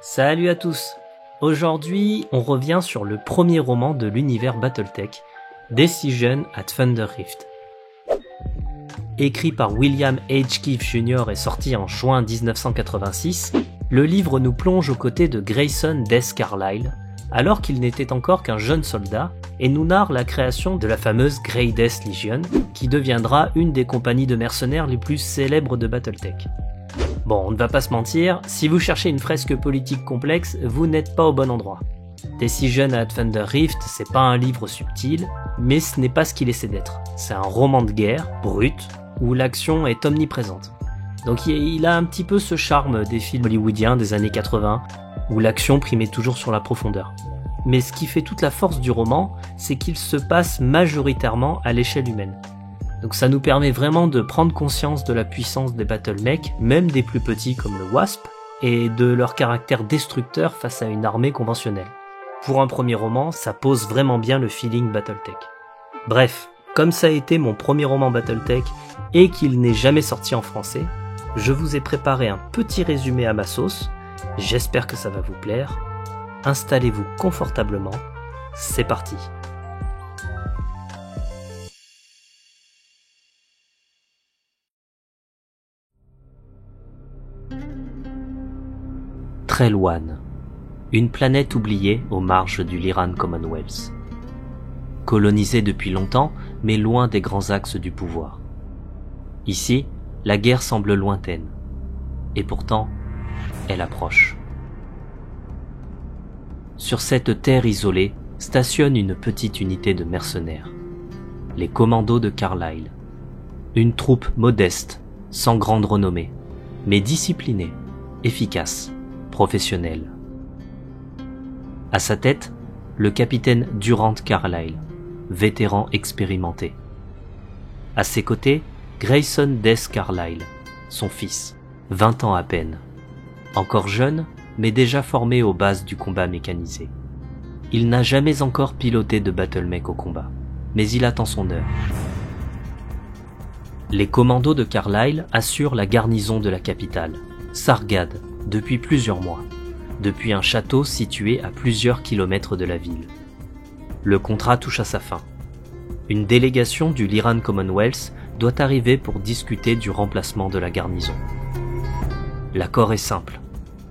Salut à tous. Aujourd'hui, on revient sur le premier roman de l'univers Battletech, Decision at Thunder Rift. Écrit par William H. Keefe Jr. et sorti en juin 1986, le livre nous plonge aux côtés de Grayson Death Carlyle, alors qu'il n'était encore qu'un jeune soldat, et nous narre la création de la fameuse Grey Death Legion, qui deviendra une des compagnies de mercenaires les plus célèbres de Battletech. Bon, on ne va pas se mentir, si vous cherchez une fresque politique complexe, vous n'êtes pas au bon endroit. Decision at Thunder Rift, c'est pas un livre subtil, mais ce n'est pas ce qu'il essaie d'être. C'est un roman de guerre, brut, où l'action est omniprésente. Donc il a un petit peu ce charme des films hollywoodiens des années 80, où l'action primait toujours sur la profondeur. Mais ce qui fait toute la force du roman, c'est qu'il se passe majoritairement à l'échelle humaine. Donc ça nous permet vraiment de prendre conscience de la puissance des battlemechs, même des plus petits comme le Wasp, et de leur caractère destructeur face à une armée conventionnelle. Pour un premier roman, ça pose vraiment bien le feeling Battletech. Bref, comme ça a été mon premier roman Battletech et qu'il n'est jamais sorti en français, je vous ai préparé un petit résumé à ma sauce, j'espère que ça va vous plaire. Installez-vous confortablement, c'est parti. Trailwan, une planète oubliée aux marges du Lyran Commonwealth. Colonisée depuis longtemps, mais loin des grands axes du pouvoir. Ici, la guerre semble lointaine. Et pourtant, elle approche. Sur cette terre isolée, stationne une petite unité de mercenaires. Les commandos de Carlyle. Une troupe modeste, sans grande renommée, mais disciplinée, efficace, professionnelle. À sa tête, le capitaine Durant Carlyle, vétéran expérimenté. À ses côtés, Grayson Death Carlyle, son fils, 20 ans à peine. Encore jeune, mais déjà formé aux bases du combat mécanisé. Il n'a jamais encore piloté de battlemech au combat, mais il attend son heure. Les commandos de Carlyle assurent la garnison de la capitale, Sargad, depuis plusieurs mois, depuis un château situé à plusieurs kilomètres de la ville. Le contrat touche à sa fin. Une délégation du Lyran Commonwealth doit arriver pour discuter du remplacement de la garnison. L'accord est simple.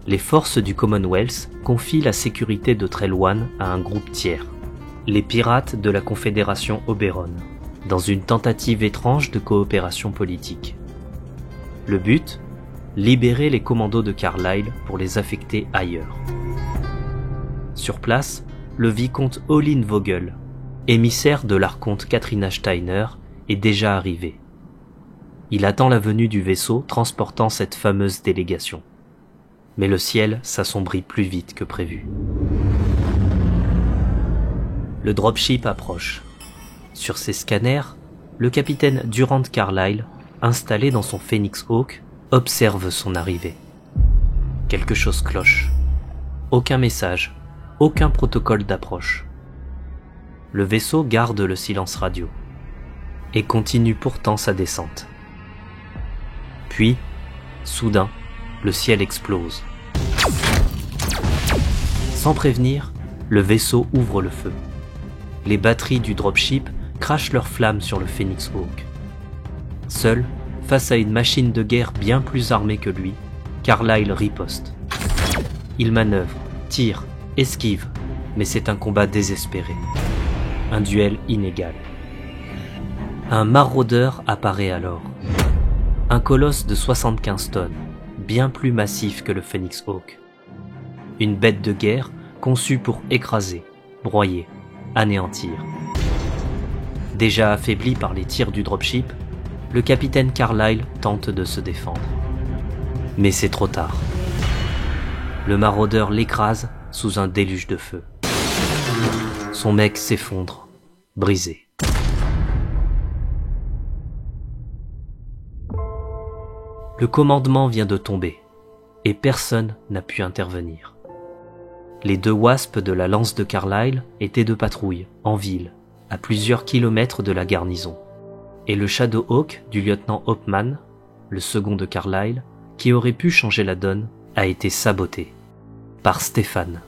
Les forces du Commonwealth confient la sécurité de Trailwan à un groupe tiers, les pirates de la Confédération Oberon, dans une tentative étrange de coopération politique. Le but ? Libérer les commandos de Carlyle pour les affecter ailleurs. Sur place, le vicomte Olin Vogel, émissaire de l'archonte Katrina Steiner, est déjà arrivé. Il attend la venue du vaisseau transportant cette fameuse délégation. Mais le ciel s'assombrit plus vite que prévu. Le dropship approche. Sur ses scanners, le capitaine Durant Carlyle, installé dans son Phoenix Hawk, observe son arrivée. Quelque chose cloche. Aucun message, aucun protocole d'approche. Le vaisseau garde le silence radio et continue pourtant sa descente. Puis, soudain, le ciel explose. Sans prévenir, le vaisseau ouvre le feu. Les batteries du dropship crachent leurs flammes sur le Phoenix Hawk. Seul, face à une machine de guerre bien plus armée que lui, Carlyle riposte. Il manœuvre, tire, esquive, mais c'est un combat désespéré. Un duel inégal. Un maraudeur apparaît alors. Un colosse de 75 tonnes, bien plus massif que le Phoenix Hawk. Une bête de guerre conçue pour écraser, broyer, anéantir. Déjà affaibli par les tirs du dropship, le capitaine Carlyle tente de se défendre. Mais c'est trop tard. Le maraudeur l'écrase sous un déluge de feu. Son mec s'effondre, brisé. Le commandement vient de tomber, et personne n'a pu intervenir. Les deux Wasps de la lance de Carlyle étaient de patrouille, en ville, à plusieurs kilomètres de la garnison. Et le Shadowhawk du lieutenant Hopman, le second de Carlyle, qui aurait pu changer la donne, a été saboté. par Stéphane,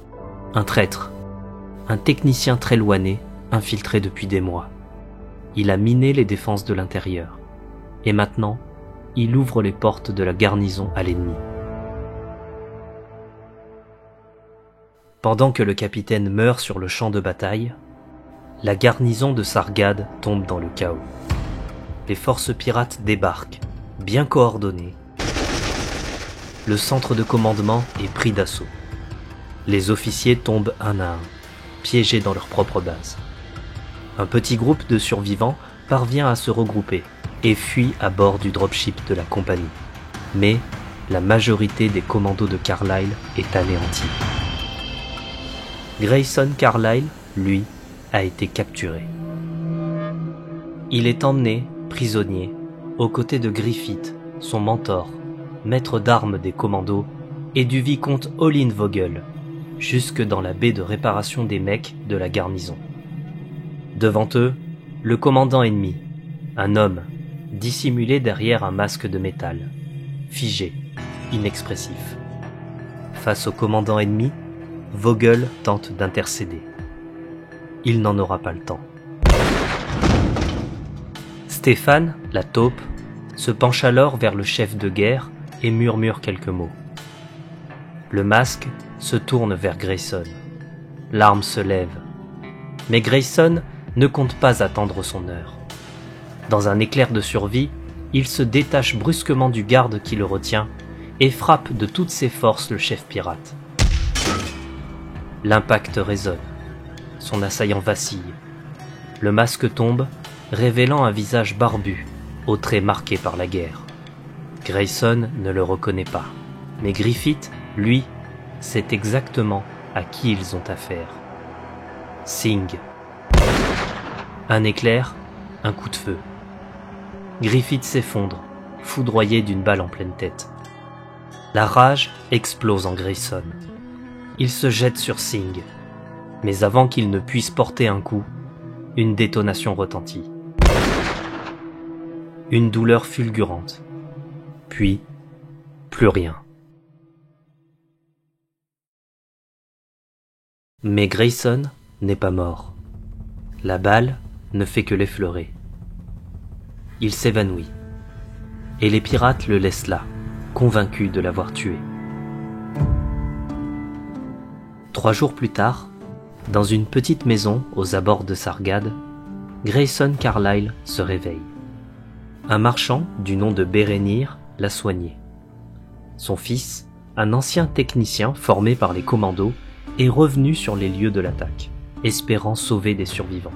un traître, un technicien Trelawney infiltré depuis des mois. Il a miné les défenses de l'intérieur, et maintenant, il ouvre les portes de la garnison à l'ennemi. Pendant que le capitaine meurt sur le champ de bataille, la garnison de Sargad tombe dans le chaos. Les forces pirates débarquent, bien coordonnées. Le centre de commandement est pris d'assaut. Les officiers tombent un à un, piégés dans leur propre base. Un petit groupe de survivants parvient à se regrouper et fuit à bord du dropship de la compagnie. Mais la majorité des commandos de Carlyle est anéantie. Grayson Carlyle, lui, a été capturé. Il est emmené, prisonnier, aux côtés de Griffith, son mentor, maître d'armes des commandos, et du vicomte Olin Vogel, jusque dans la baie de réparation des mecs de la garnison. Devant eux, le commandant ennemi, un homme, dissimulé derrière un masque de métal, figé, inexpressif. Face au commandant ennemi, Vogel tente d'intercéder. Il n'en aura pas le temps. Stéphane, la taupe, se penche alors vers le chef de guerre et murmure quelques mots. Le masque se tourne vers Grayson. L'arme se lève. Mais Grayson ne compte pas attendre son heure. Dans un éclair de survie, il se détache brusquement du garde qui le retient et frappe de toutes ses forces le chef pirate. L'impact résonne. Son assaillant vacille. Le masque tombe, révélant un visage barbu, aux traits marqués par la guerre. Grayson ne le reconnaît pas, mais Griffith, lui, sait exactement à qui ils ont affaire. Singh. Un éclair, un coup de feu. Griffith s'effondre, foudroyé d'une balle en pleine tête. La rage explose en Grayson. Il se jette sur Singh, mais avant qu'il ne puisse porter un coup, une détonation retentit. Une douleur fulgurante, puis plus rien. Mais Grayson n'est pas mort. La balle ne fait que l'effleurer. Il s'évanouit, et les pirates le laissent là, convaincus de l'avoir tué. 3 jours plus tard, dans une petite maison aux abords de Sargad, Grayson Carlyle se réveille. Un marchand du nom de Bérénir l'a soigné. Son fils, un ancien technicien formé par les commandos, est revenu sur les lieux de l'attaque, espérant sauver des survivants.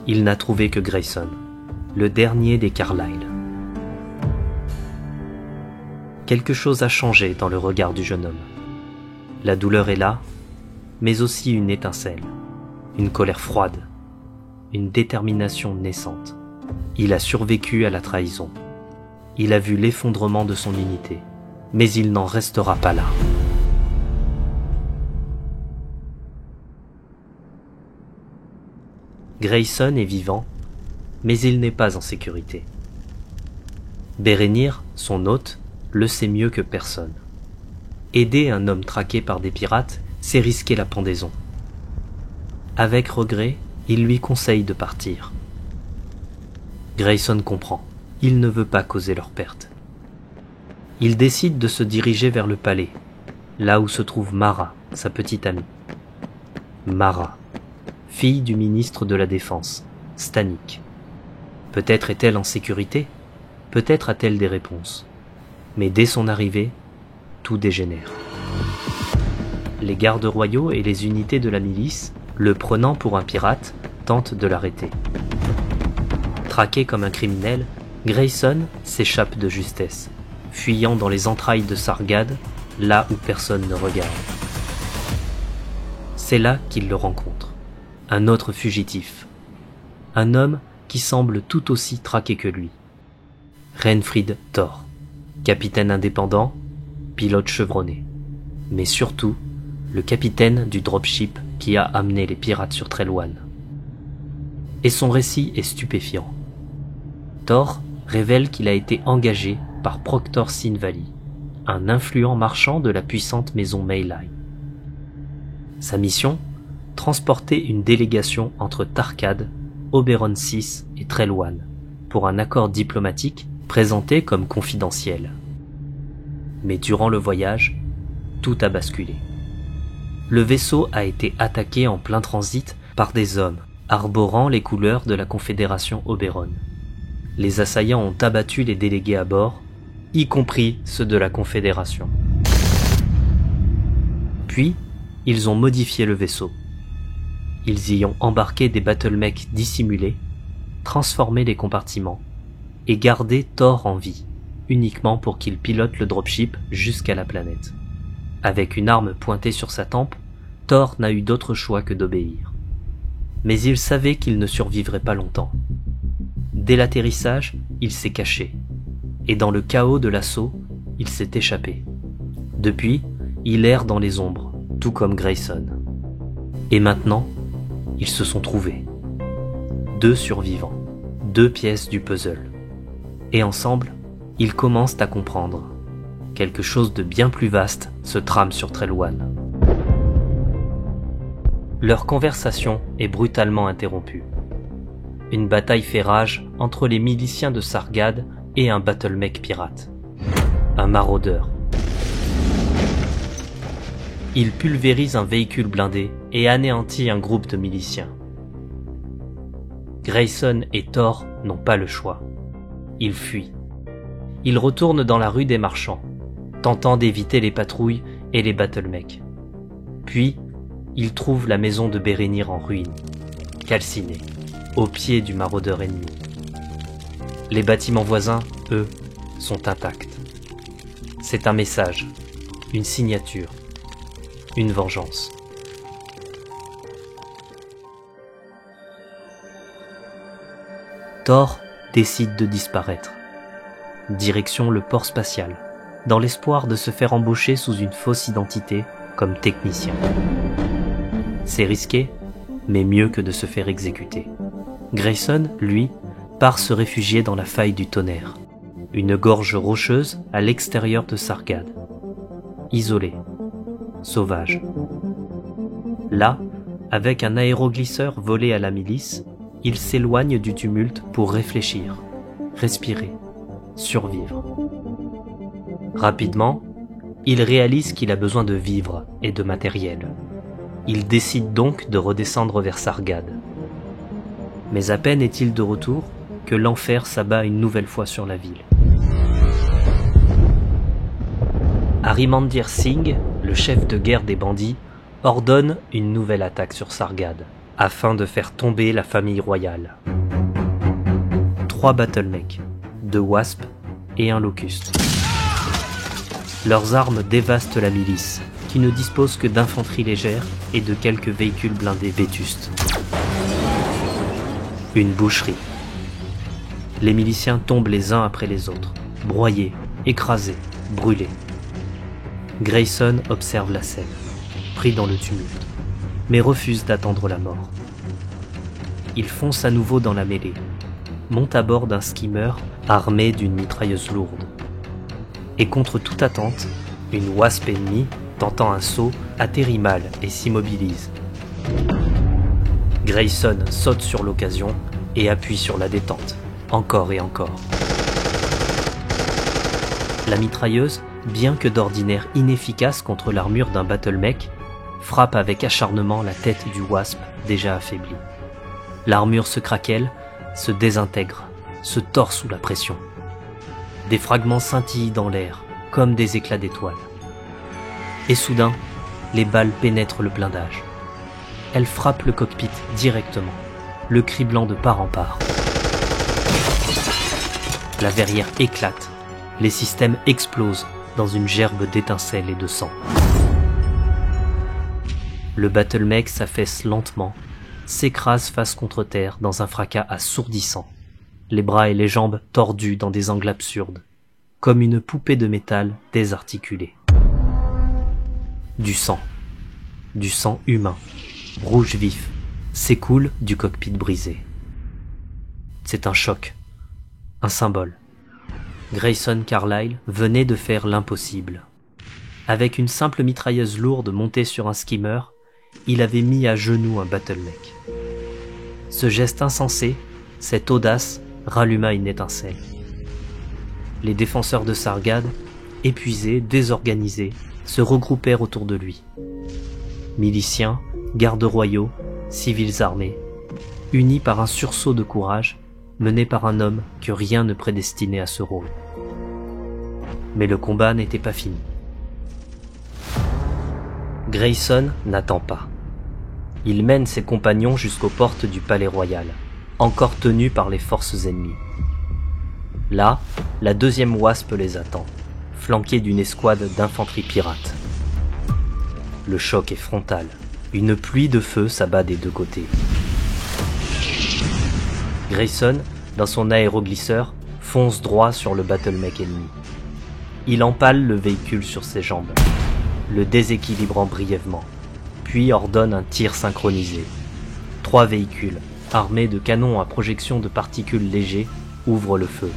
Il n'a trouvé que Grayson, le dernier des Carlyle. Quelque chose a changé dans le regard du jeune homme. La douleur est là, mais aussi une étincelle, une colère froide, une détermination naissante. Il a survécu à la trahison. Il a vu l'effondrement de son unité, mais il n'en restera pas là. Grayson est vivant, mais il n'est pas en sécurité. Bérénir, son hôte, le sait mieux que personne. Aider un homme traqué par des pirates, c'est risquer la pendaison. Avec regret, il lui conseille de partir. Grayson comprend. Il ne veut pas causer leur perte. Il décide de se diriger vers le palais, là où se trouve Mara, sa petite amie. Mara, fille du ministre de la Défense, Stanik. Peut-être est-elle en sécurité, peut-être a-t-elle des réponses. Mais dès son arrivée, tout dégénère. Les gardes royaux et les unités de la milice, le prenant pour un pirate, tentent de l'arrêter. Traqué comme un criminel, Grayson s'échappe de justesse, fuyant dans les entrailles de Sargad, là où personne ne regarde. C'est là qu'il le rencontre. Un autre fugitif. Un homme qui semble tout aussi traqué que lui. Renfried Thor, capitaine indépendant, pilote chevronné. Mais surtout, le capitaine du dropship qui a amené les pirates sur Trelawney. Et son récit est stupéfiant. Thor révèle qu'il a été engagé par Proctor Sinvali, un influent marchand de la puissante maison Maelai. Sa mission ? Transporter une délégation entre Tarkad, Oberon VI et Trellwan pour un accord diplomatique présenté comme confidentiel. Mais durant le voyage, tout a basculé. Le vaisseau a été attaqué en plein transit par des hommes arborant les couleurs de la Confédération Oberon. Les assaillants ont abattu les délégués à bord, y compris ceux de la Confédération. Puis, ils ont modifié le vaisseau. Ils y ont embarqué des battlemechs dissimulés, transformé les compartiments et gardé Thor en vie, uniquement pour qu'il pilote le dropship jusqu'à la planète. Avec une arme pointée sur sa tempe, Thor n'a eu d'autre choix que d'obéir. Mais il savait qu'il ne survivrait pas longtemps. Dès l'atterrissage, il s'est caché, et dans le chaos de l'assaut, il s'est échappé. Depuis, il erre dans les ombres, tout comme Grayson. Et maintenant, ils se sont trouvés. 2 survivants, 2 pièces du puzzle. Et ensemble, ils commencent à comprendre. Quelque chose de bien plus vaste se trame sur Trellwan. Leur conversation est brutalement interrompue. Une bataille fait rage entre les miliciens de Sargad et un battlemech pirate. Un maraudeur. Il pulvérise un véhicule blindé et anéantit un groupe de miliciens. Grayson et Thor n'ont pas le choix. Ils fuient. Ils retournent dans la rue des marchands, tentant d'éviter les patrouilles et les battlemechs. Puis, ils trouvent la maison de Bérénir en ruine, calcinée, au pied du maraudeur ennemi. Les bâtiments voisins, eux, sont intacts. C'est un message, une signature, une vengeance. Thor décide de disparaître. Direction le port spatial, dans l'espoir de se faire embaucher sous une fausse identité comme technicien. C'est risqué, mais mieux que de se faire exécuter. Grayson, lui, part se réfugier dans la faille du tonnerre, une gorge rocheuse à l'extérieur de Sargad. Isolé, sauvage. Là, avec un aéroglisseur volé à la milice, il s'éloigne du tumulte pour réfléchir, respirer, survivre. Rapidement, il réalise qu'il a besoin de vivres et de matériel. Il décide donc de redescendre vers Sargad. Mais à peine est-il de retour que l'enfer s'abat une nouvelle fois sur la ville. Harimandir Singh, le chef de guerre des bandits, ordonne une nouvelle attaque sur Sargad, afin de faire tomber la famille royale. 3 battlemechs, 2 wasps et un locuste. Leurs armes dévastent la milice, qui ne dispose que d'infanterie légère et de quelques véhicules blindés vétustes. Une boucherie. Les miliciens tombent les uns après les autres, broyés, écrasés, brûlés. Grayson observe la scène, pris dans le tumulte, mais refuse d'attendre la mort. Il fonce à nouveau dans la mêlée, monte à bord d'un skimmer armé d'une mitrailleuse lourde. Et contre toute attente, une wasp ennemie, tentant un saut, atterrit mal et s'immobilise. Grayson saute sur l'occasion et appuie sur la détente, encore et encore. La mitrailleuse, bien que d'ordinaire inefficace contre l'armure d'un battlemech, frappe avec acharnement la tête du wasp déjà affaibli. L'armure se craquelle, se désintègre, se tord sous la pression. Des fragments scintillent dans l'air, comme des éclats d'étoiles. Et soudain, les balles pénètrent le blindage. Elles frappent le cockpit directement, le criblant de part en part. La verrière éclate, les systèmes explosent dans une gerbe d'étincelles et de sang. Le battlemech s'affaisse lentement, s'écrase face contre terre dans un fracas assourdissant, les bras et les jambes tordus dans des angles absurdes, comme une poupée de métal désarticulée. Du sang humain, rouge vif, s'écoule du cockpit brisé. C'est un choc, un symbole. Grayson Carlyle venait de faire l'impossible. Avec une simple mitrailleuse lourde montée sur un skimmer, il avait mis à genoux un Battlemech. Ce geste insensé, cette audace, ralluma une étincelle. Les défenseurs de Sargad, épuisés, désorganisés, se regroupèrent autour de lui. Miliciens, gardes royaux, civils armés, unis par un sursaut de courage, menés par un homme que rien ne prédestinait à ce rôle. Mais le combat n'était pas fini. Grayson n'attend pas. Il mène ses compagnons jusqu'aux portes du palais royal, encore tenues par les forces ennemies. Là, la deuxième Wasp les attend, flanquée d'une escouade d'infanterie pirate. Le choc est frontal. Une pluie de feu s'abat des deux côtés. Grayson, dans son aéroglisseur, fonce droit sur le Battlemech ennemi. Il empale le véhicule sur ses jambes, le déséquilibrant brièvement, puis ordonne un tir synchronisé. 3 véhicules, armés de canons à projection de particules légers, ouvrent le feu.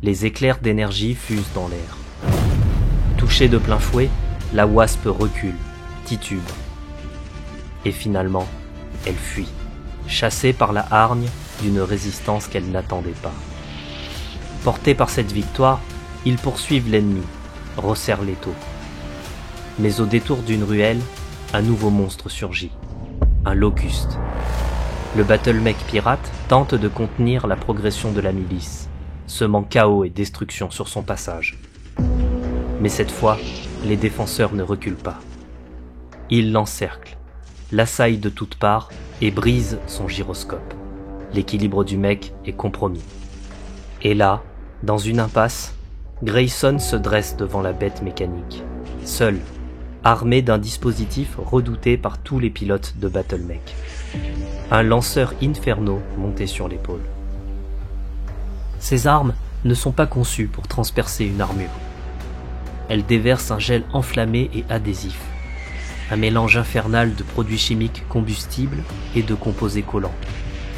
Les éclairs d'énergie fusent dans l'air. Touchée de plein fouet, la Wasp recule, titube. Et finalement, elle fuit, chassée par la hargne d'une résistance qu'elle n'attendait pas. Portés par cette victoire, ils poursuivent l'ennemi, resserrent l'étau. Mais au détour d'une ruelle, un nouveau monstre surgit, un Locust. Le Battlemech pirate tente de contenir la progression de la milice, semant chaos et destruction sur son passage. Mais cette fois, les défenseurs ne reculent pas. Ils l'encerclent, l'assaillent de toutes parts et brisent son gyroscope. L'équilibre du mech est compromis. Et là, dans une impasse, Grayson se dresse devant la bête mécanique, seul, armé d'un dispositif redouté par tous les pilotes de Battlemech. Un lanceur Inferno monté sur l'épaule. Ces armes ne sont pas conçues pour transpercer une armure. Elles déversent un gel enflammé et adhésif, un mélange infernal de produits chimiques combustibles et de composés collants,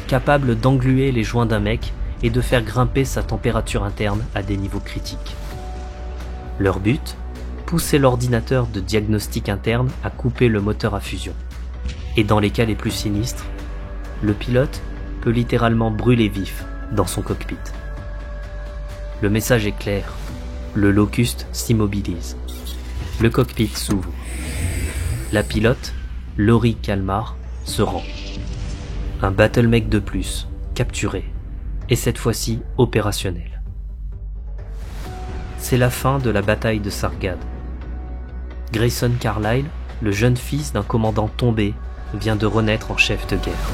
capable d'engluer les joints d'un mec et de faire grimper sa température interne à des niveaux critiques. Leur but ? Pousser l'ordinateur de diagnostic interne à couper le moteur à fusion. Et dans les cas les plus sinistres, le pilote peut littéralement brûler vif dans son cockpit. Le message est clair. Le Locust s'immobilise. Le cockpit s'ouvre. La pilote, Laurie Kalmar, se rend. Un Battlemech de plus, capturé, et cette fois-ci opérationnel. C'est la fin de la bataille de Sargad. Grayson Carlyle, le jeune fils d'un commandant tombé, vient de renaître en chef de guerre.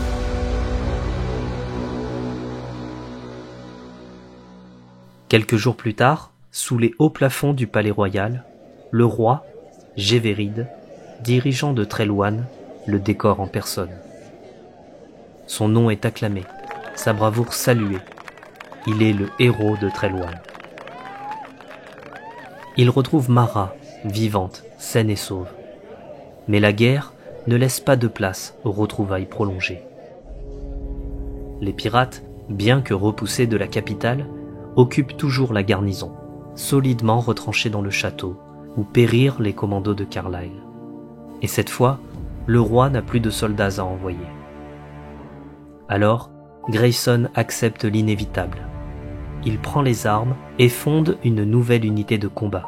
Quelques jours plus tard, sous les hauts plafonds du palais royal, le roi, Gévéride, dirigeant de Trailwan, le décore en personne. Son nom est acclamé, sa bravoure saluée. Il est le héros de Trailwan. Il retrouve Mara, vivante, saine et sauve. Mais la guerre ne laisse pas de place aux retrouvailles prolongées. Les pirates, bien que repoussés de la capitale, occupent toujours la garnison, solidement retranchés dans le château, où périrent les commandos de Carlyle. Et cette fois, le roi n'a plus de soldats à envoyer. Alors, Grayson accepte l'inévitable. Il prend les armes et fonde une nouvelle unité de combat,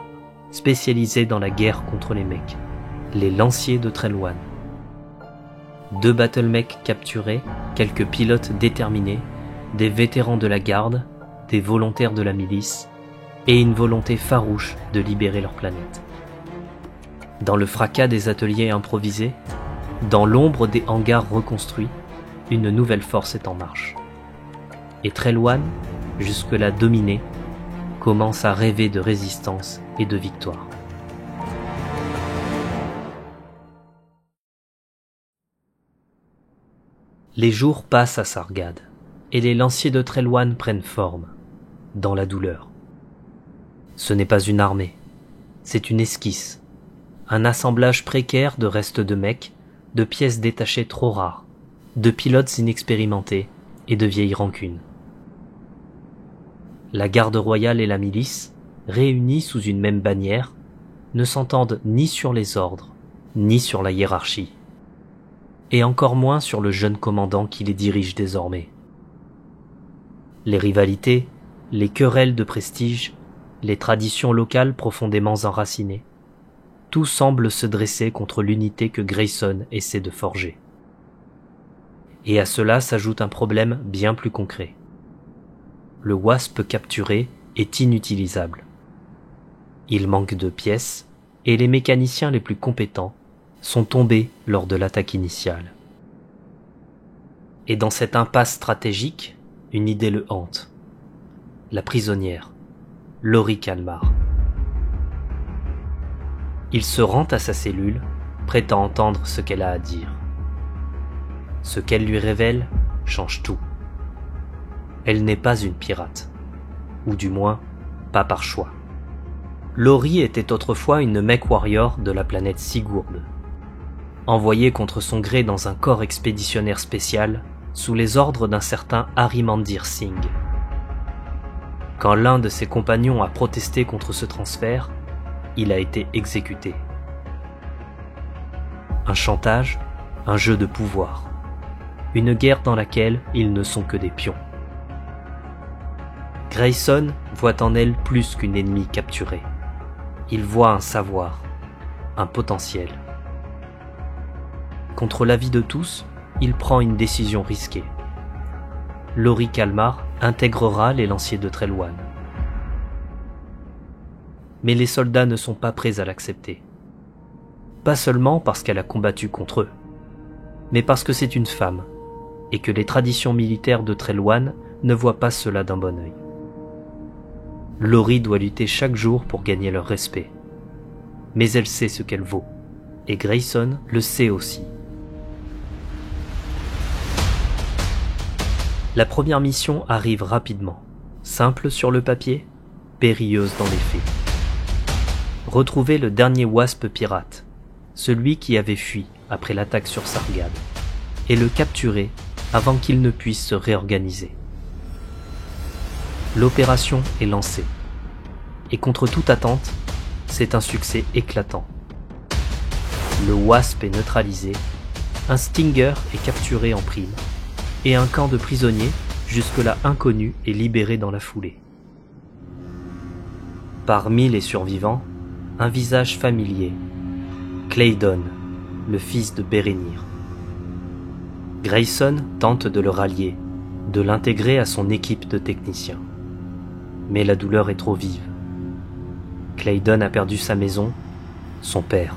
spécialisée dans la guerre contre les mecs, les lanciers de Trailwan. 2 Battlemech capturés, quelques pilotes déterminés, des vétérans de la garde, des volontaires de la milice, et une volonté farouche de libérer leur planète. Dans le fracas des ateliers improvisés, dans l'ombre des hangars reconstruits, une nouvelle force est en marche. Et Trailwan, jusque-là dominé, commence à rêver de résistance et de victoire. Les jours passent à Sargad, et les lanciers de Trailwan prennent forme, dans la douleur. Ce n'est pas une armée, c'est une esquisse, un assemblage précaire de restes de mecs, de pièces détachées trop rares, de pilotes inexpérimentés et de vieilles rancunes. La garde royale et la milice, réunies sous une même bannière, ne s'entendent ni sur les ordres, ni sur la hiérarchie, et encore moins sur le jeune commandant qui les dirige désormais. Les rivalités, les querelles de prestige, les traditions locales profondément enracinées, tout semble se dresser contre l'unité que Grayson essaie de forger. Et à cela s'ajoute un problème bien plus concret. Le Wasp capturé est inutilisable. Il manque de pièces, et les mécaniciens les plus compétents sont tombés lors de l'attaque initiale. Et dans cette impasse stratégique, une idée le hante. La prisonnière, Lori Kalmar. Il se rend à sa cellule, prêt à entendre ce qu'elle a à dire. Ce qu'elle lui révèle change tout. Elle n'est pas une pirate, ou du moins, pas par choix. Lori était autrefois une mech warrior de la planète Sigurd, envoyée contre son gré dans un corps expéditionnaire spécial sous les ordres d'un certain Harimandir Singh. Quand l'un de ses compagnons a protesté contre ce transfert, il a été exécuté. Un chantage, un jeu de pouvoir, une guerre dans laquelle ils ne sont que des pions. Grayson voit en elle plus qu'une ennemie capturée. Il voit un savoir, un potentiel. Contre l'avis de tous, il prend une décision risquée. Lori Kalmar intégrera les lanciers de Trellwan. Mais les soldats ne sont pas prêts à l'accepter. Pas seulement parce qu'elle a combattu contre eux, mais parce que c'est une femme, et que les traditions militaires de Trellwan ne voient pas cela d'un bon œil. Lori doit lutter chaque jour pour gagner leur respect. Mais elle sait ce qu'elle vaut, et Grayson le sait aussi. La première mission arrive rapidement, simple sur le papier, périlleuse dans les faits. Retrouver le dernier Wasp pirate, celui qui avait fui après l'attaque sur Sargad, et le capturer avant qu'il ne puisse se réorganiser. L'opération est lancée, et contre toute attente, c'est un succès éclatant. Le Wasp est neutralisé, un Stinger est capturé en prime, et un camp de prisonniers, jusque-là inconnu, est libéré dans la foulée. Parmi les survivants, un visage familier, Claydon, le fils de Bérénir. Grayson tente de le rallier, de l'intégrer à son équipe de techniciens. Mais la douleur est trop vive. Claydon a perdu sa maison, son père.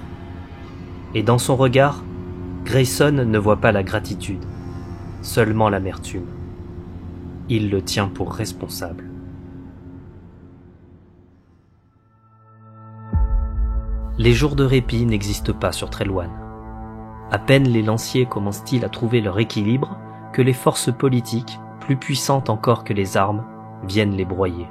Et dans son regard, Grayson ne voit pas la gratitude, seulement l'amertume. Il le tient pour responsable. Les jours de répit n'existent pas sur Trellwan. À peine les lanciers commencent-ils à trouver leur équilibre que les forces politiques, plus puissantes encore que les armes, viennent les broyer.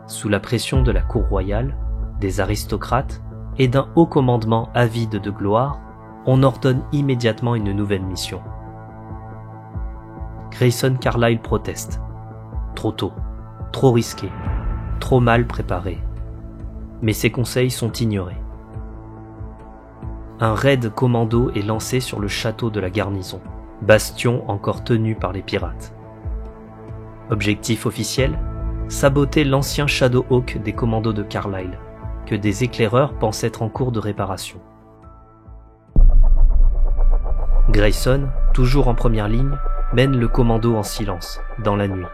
Sous la pression de la cour royale, des aristocrates et d'un haut commandement avide de gloire, on ordonne immédiatement une nouvelle mission. Grayson Carlyle proteste. Trop tôt, trop risqué, trop mal préparé. Mais ses conseils sont ignorés. Un raid commando est lancé sur le château de la garnison, bastion encore tenu par les pirates. Objectif officiel, saboter l'ancien Shadowhawk des commandos de Carlyle, que des éclaireurs pensent être en cours de réparation. Grayson, toujours en première ligne, mène le commando en silence, dans la nuit.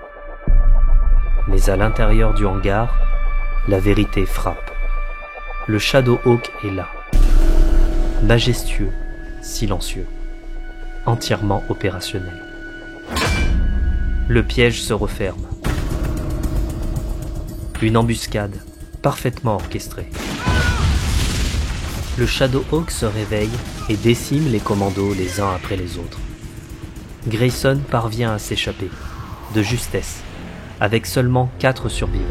Mais à l'intérieur du hangar, la vérité frappe. Le Shadowhawk est là. Majestueux, silencieux, entièrement opérationnel. Le piège se referme. Une embuscade, parfaitement orchestrée. Le Shadowhawk se réveille et décime les commandos les uns après les autres. Grayson parvient à s'échapper, de justesse, avec seulement 4 survivants.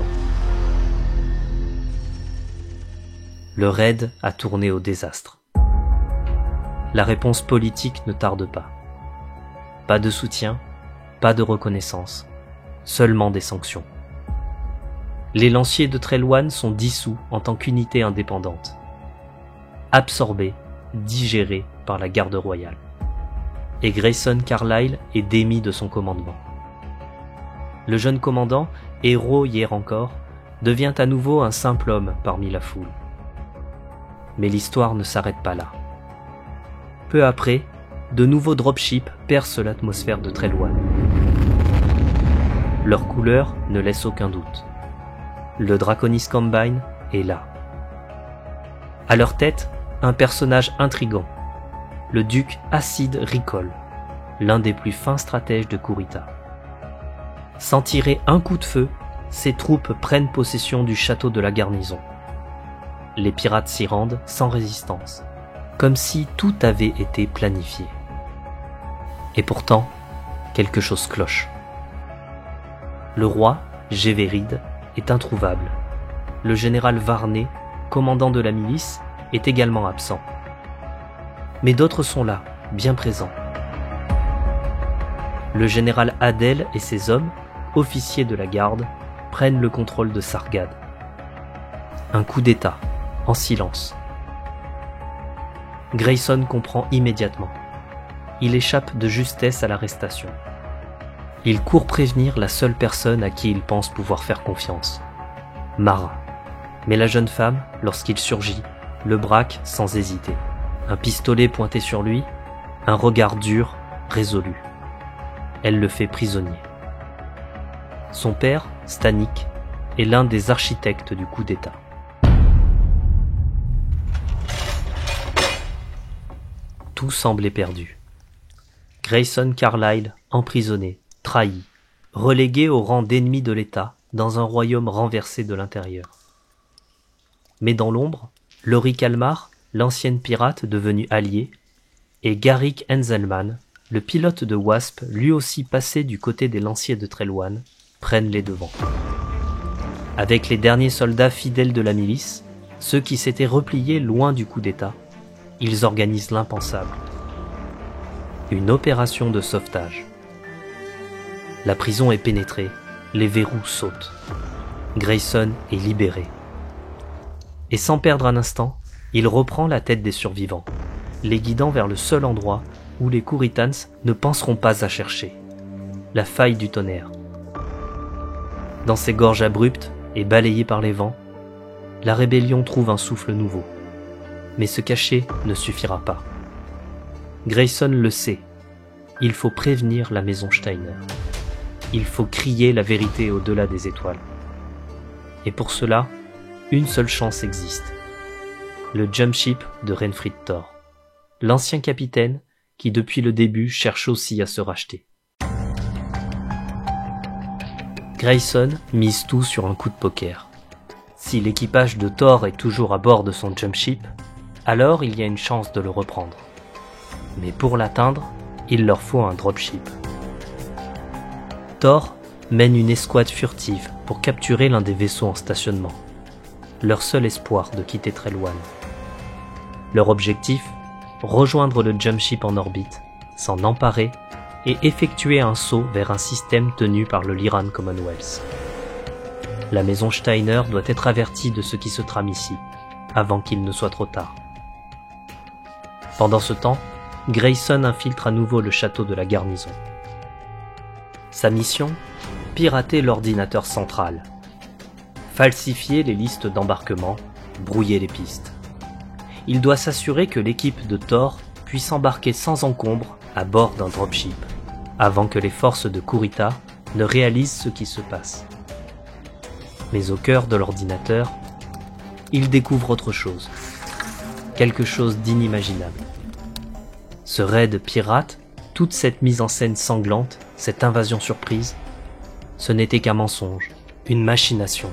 Le raid a tourné au désastre. La réponse politique ne tarde pas. Pas de soutien, pas de reconnaissance, seulement des sanctions. Les lanciers de Trellwan sont dissous en tant qu'unité indépendante. absorbé, digéré par la garde royale. Et Grayson Carlyle est démis de son commandement. Le jeune commandant, héros hier encore, devient à nouveau un simple homme parmi la foule. Mais l'histoire ne s'arrête pas là. Peu après, de nouveaux dropships percent l'atmosphère de très loin. Leur couleur ne laisse aucun doute. Le Draconis Combine est là. À leur tête, un personnage intrigant, le duc Acid Ricol, l'un des plus fins stratèges de Kurita. Sans tirer un coup de feu, ses troupes prennent possession du château de la garnison. Les pirates s'y rendent sans résistance, comme si tout avait été planifié. Et pourtant, quelque chose cloche. Le roi, Gévéride, est introuvable. Le général Varney, commandant de la milice, est également absent. Mais d'autres sont là, bien présents. Le général Adel et ses hommes, officiers de la garde, prennent le contrôle de Sargad. Un coup d'État, en silence. Grayson comprend immédiatement. Il échappe de justesse à l'arrestation. Il court prévenir la seule personne à qui il pense pouvoir faire confiance, Mara. Mais la jeune femme, lorsqu'il surgit, le braque sans hésiter. Un pistolet pointé sur lui, un regard dur, résolu. Elle le fait prisonnier. Son père, Stanik, est l'un des architectes du coup d'État. Tout semblait perdu. Grayson Carlyle, emprisonné, trahi, relégué au rang d'ennemi de l'État dans un royaume renversé de l'intérieur. Mais dans l'ombre, Laurie Kalmar, l'ancienne pirate devenue alliée, et Garrick Henselman, le pilote de Wasp, lui aussi passé du côté des lanciers de Trellwan, prennent les devants. Avec les derniers soldats fidèles de la milice, ceux qui s'étaient repliés loin du coup d'État, ils organisent l'impensable. Une opération de sauvetage. La prison est pénétrée, les verrous sautent. Grayson est libéré. Et sans perdre un instant, il reprend la tête des survivants, les guidant vers le seul endroit où les Kuritans ne penseront pas à chercher, la faille du tonnerre. Dans ces gorges abruptes et balayées par les vents, la rébellion trouve un souffle nouveau. Mais se cacher ne suffira pas. Grayson le sait, il faut prévenir la maison Steiner. Il faut crier la vérité au-delà des étoiles. Et pour cela, une seule chance existe. Le jump ship de Renfried Thor, l'ancien capitaine qui depuis le début cherche aussi à se racheter. Grayson mise tout sur un coup de poker. Si l'équipage de Thor est toujours à bord de son jump ship, alors il y a une chance de le reprendre. Mais pour l'atteindre, il leur faut un dropship. Thor mène une escouade furtive pour capturer l'un des vaisseaux en stationnement. Leur seul espoir de quitter Trellwan. Leur objectif, rejoindre le jump ship en orbite, s'en emparer et effectuer un saut vers un système tenu par le Lyran Commonwealth. La maison Steiner doit être avertie de ce qui se trame ici, avant qu'il ne soit trop tard. Pendant ce temps, Grayson infiltre à nouveau le château de la garnison. Sa mission ? Pirater l'ordinateur central. Falsifier les listes d'embarquement, brouiller les pistes. Il doit s'assurer que l'équipe de Thor puisse embarquer sans encombre à bord d'un dropship, avant que les forces de Kurita ne réalisent ce qui se passe. Mais au cœur de l'ordinateur, il découvre autre chose. Quelque chose d'inimaginable. Ce raid pirate, toute cette mise en scène sanglante, cette invasion surprise, ce n'était qu'un mensonge, une machination.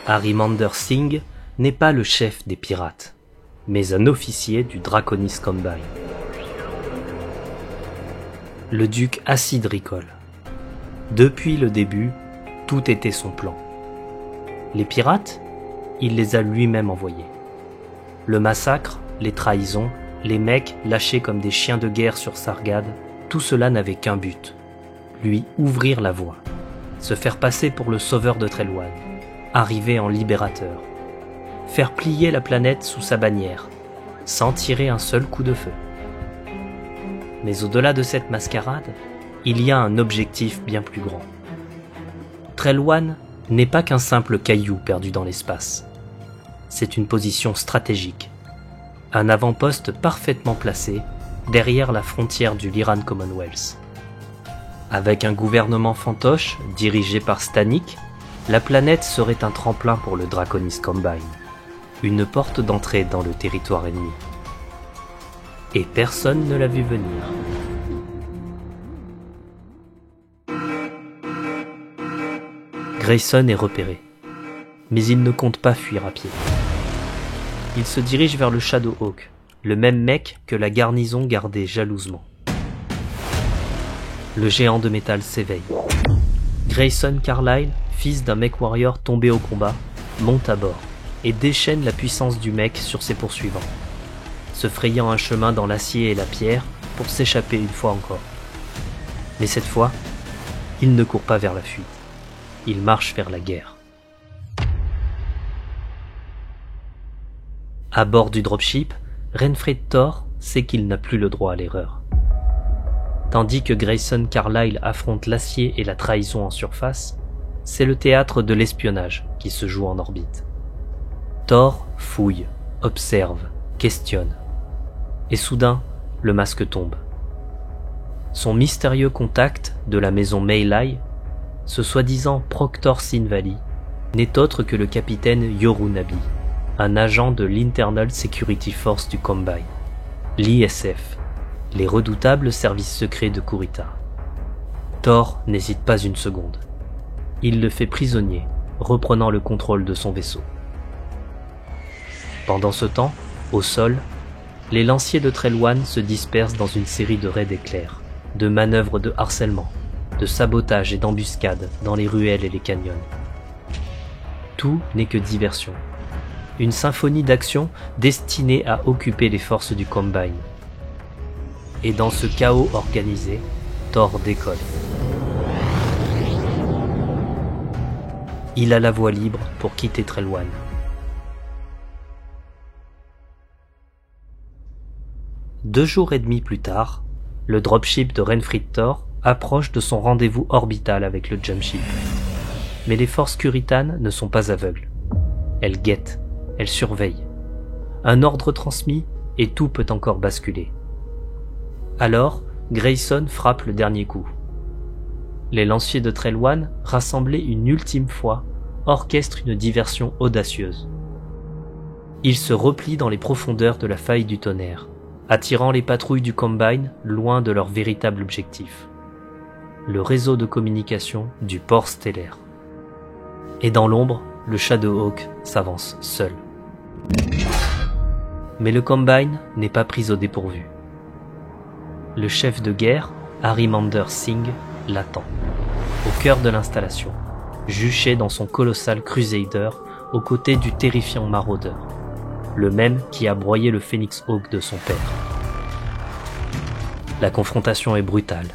Harimander Singh n'est pas le chef des pirates, mais un officier du Draconis Combine. Le duc Acid Ricol. Depuis le début, tout était son plan. Les pirates, il les a lui-même envoyés. Le massacre, les trahisons, les mecs lâchés comme des chiens de guerre sur Sargad, tout cela n'avait qu'un but. Lui ouvrir la voie. Se faire passer pour le sauveur de Trellwan. Arriver en libérateur. faire plier la planète sous sa bannière, sans tirer un seul coup de feu. Mais au-delà de cette mascarade, il y a un objectif bien plus grand. Trellwan n'est pas qu'un simple caillou perdu dans l'espace. C'est une position stratégique, un avant-poste parfaitement placé derrière la frontière du Lyran Commonwealth. Avec un gouvernement fantoche dirigé par Stanik, la planète serait un tremplin pour le Draconis Combine, une porte d'entrée dans le territoire ennemi. Et personne ne l'a vu venir. Grayson est repéré, mais il ne compte pas fuir à pied. Il se dirige vers le Shadowhawk, le même mec que la garnison gardait jalousement. Le géant de métal s'éveille. Grayson Carlyle, fils d'un mech warrior tombé au combat, monte à bord et déchaîne la puissance du mech sur ses poursuivants, se frayant un chemin dans l'acier et la pierre pour s'échapper une fois encore. Mais cette fois, il ne court pas vers la fuite, il marche vers la guerre. À bord du dropship, Renfred Thor sait qu'il n'a plus le droit à l'erreur. Tandis que Grayson Carlyle affronte l'acier et la trahison en surface, c'est le théâtre de l'espionnage qui se joue en orbite. Thor fouille, observe, questionne. Et soudain, le masque tombe. Son mystérieux contact de la maison Meilai, ce soi-disant Proctor Sinvali, n'est autre que le capitaine Yoru Nabi, un agent de l'Internal Security Force du Combine, l'ISF, les redoutables services secrets de Kurita. Thor n'hésite pas une seconde. Il le fait prisonnier, reprenant le contrôle de son vaisseau. Pendant ce temps, au sol, les lanciers de Trellwan se dispersent dans une série de raids éclairs, de manœuvres de harcèlement, de sabotage et d'embuscades dans les ruelles et les canyons. Tout n'est que diversion. Une symphonie d'action destinée à occuper les forces du Combine. Et dans ce chaos organisé, Thor décolle. Il a la voie libre pour quitter Trellwan. Deux jours et demi plus tard, le dropship de Renfrid Thor approche de son rendez-vous orbital avec le jumpship. Mais les forces Kuritanes ne sont pas aveugles. Elles guettent, elles surveillent. Un ordre transmis et tout peut encore basculer. Alors, Grayson frappe le dernier coup. Les lanciers de Trellwan, rassemblés une ultime fois, orchestrent une diversion audacieuse. Ils se replient dans les profondeurs de la faille du tonnerre, attirant les patrouilles du Combine loin de leur véritable objectif, le réseau de communication du port stellaire. Et dans l'ombre, le Shadowhawk s'avance seul. Mais le Combine n'est pas pris au dépourvu. Le chef de guerre, Harimander Singh, l'attend, au cœur de l'installation, juché dans son colossal Crusader aux côtés du terrifiant Marauder, le même qui a broyé le Phoenix Hawk de son père. La confrontation est brutale.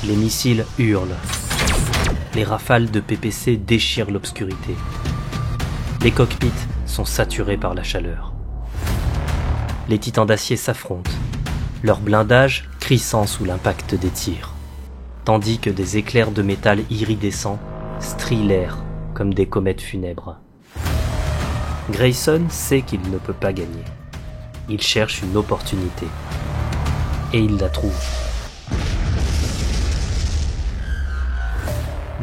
Les missiles hurlent. Les rafales de PPC déchirent l'obscurité. Les cockpits sont saturés par la chaleur. Les titans d'acier s'affrontent, leur blindage crissant sous l'impact des tirs, tandis que des éclairs de métal iridescent strient l'air comme des comètes funèbres. Grayson sait qu'il ne peut pas gagner. Il cherche une opportunité. Et il la trouve.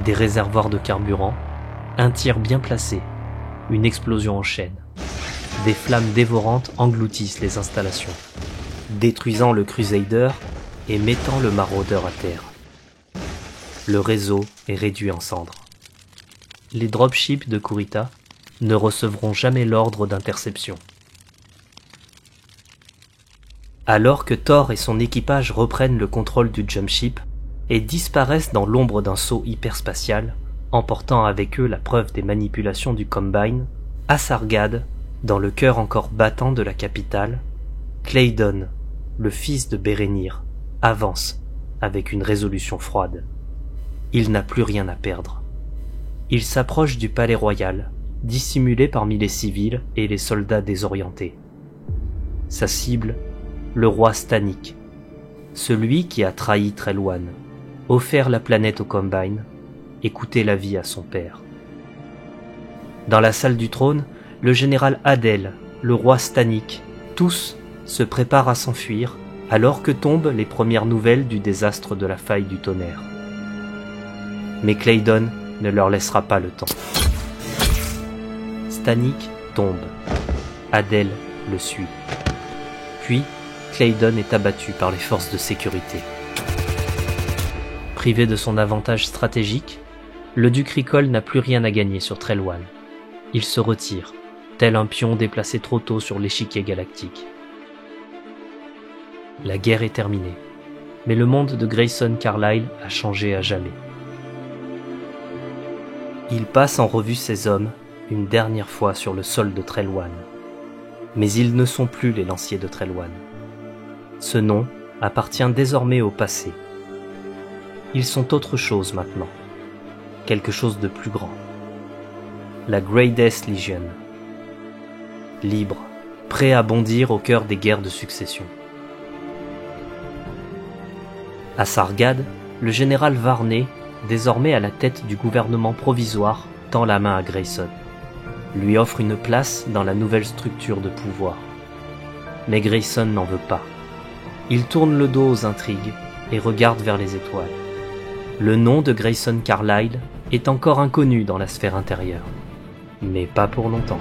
Des réservoirs de carburant, un tir bien placé, une explosion en chaîne. Des flammes dévorantes engloutissent les installations, détruisant le Crusader et mettant le Marauder à terre. Le réseau est réduit en cendres. Les dropships de Kurita ne recevront jamais l'ordre d'interception. Alors que Thor et son équipage reprennent le contrôle du jumpship et disparaissent dans l'ombre d'un saut hyperspatial, emportant avec eux la preuve des manipulations du Combine, à Sargad, dans le cœur encore battant de la capitale, Claydon, le fils de Bérénir, avance avec une résolution froide. Il n'a plus rien à perdre. Il s'approche du palais royal dissimulé parmi les civils et les soldats désorientés. Sa cible, le roi Stanik, celui qui a trahi Trellwan, offert la planète au Combine et coûté la vie à son père. Dans la salle du trône, le général Adel, le roi Stanik, tous se préparent à s'enfuir alors que tombent les premières nouvelles du désastre de la faille du tonnerre. Mais Claydon ne leur laissera pas le temps. Stanik tombe. Adel le suit. Puis, Claydon est abattu par les forces de sécurité. Privé de son avantage stratégique, le duc Ricol n'a plus rien à gagner sur Trellwan. Il se retire, tel un pion déplacé trop tôt sur l'échiquier galactique. La guerre est terminée, mais le monde de Grayson Carlyle a changé à jamais. Il passe en revue ses hommes une dernière fois sur le sol de Trellwan. Mais ils ne sont plus les lanciers de Trellwan. Ce nom appartient désormais au passé. Ils sont autre chose maintenant, quelque chose de plus grand. La Grey Death Legion, libre, prêt à bondir au cœur des guerres de succession. À Sargad, le général Varney, désormais à la tête du gouvernement provisoire, tend la main à Grayson, lui offre une place dans la nouvelle structure de pouvoir. Mais Grayson n'en veut pas. Il tourne le dos aux intrigues et regarde vers les étoiles. Le nom de Grayson Carlyle est encore inconnu dans la sphère intérieure, mais pas pour longtemps.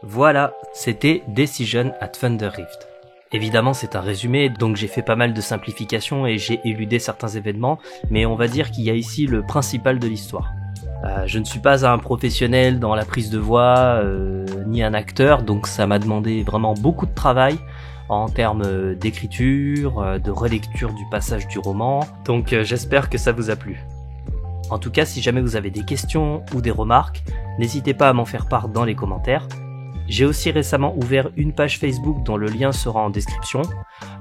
Voilà, c'était Decision at Thunder Rift. Évidemment, c'est un résumé, donc j'ai fait pas mal de simplifications et j'ai éludé certains événements, mais on va dire qu'il y a ici le principal de l'histoire. Je ne suis pas un professionnel dans la prise de voix, ni un acteur, donc ça m'a demandé vraiment beaucoup de travail en termes d'écriture, de relecture du passage du roman, donc j'espère que ça vous a plu. En tout cas, si jamais vous avez des questions ou des remarques, n'hésitez pas à m'en faire part dans les commentaires. J'ai aussi récemment ouvert une page Facebook dont le lien sera en description.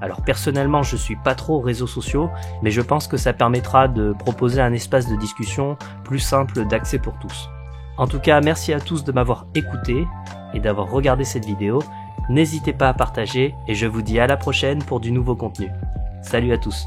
Alors personnellement, je suis pas trop réseaux sociaux, mais je pense que ça permettra de proposer un espace de discussion plus simple d'accès pour tous. En tout cas, merci à tous de m'avoir écouté et d'avoir regardé cette vidéo. N'hésitez pas à partager et je vous dis à la prochaine pour du nouveau contenu. Salut à tous.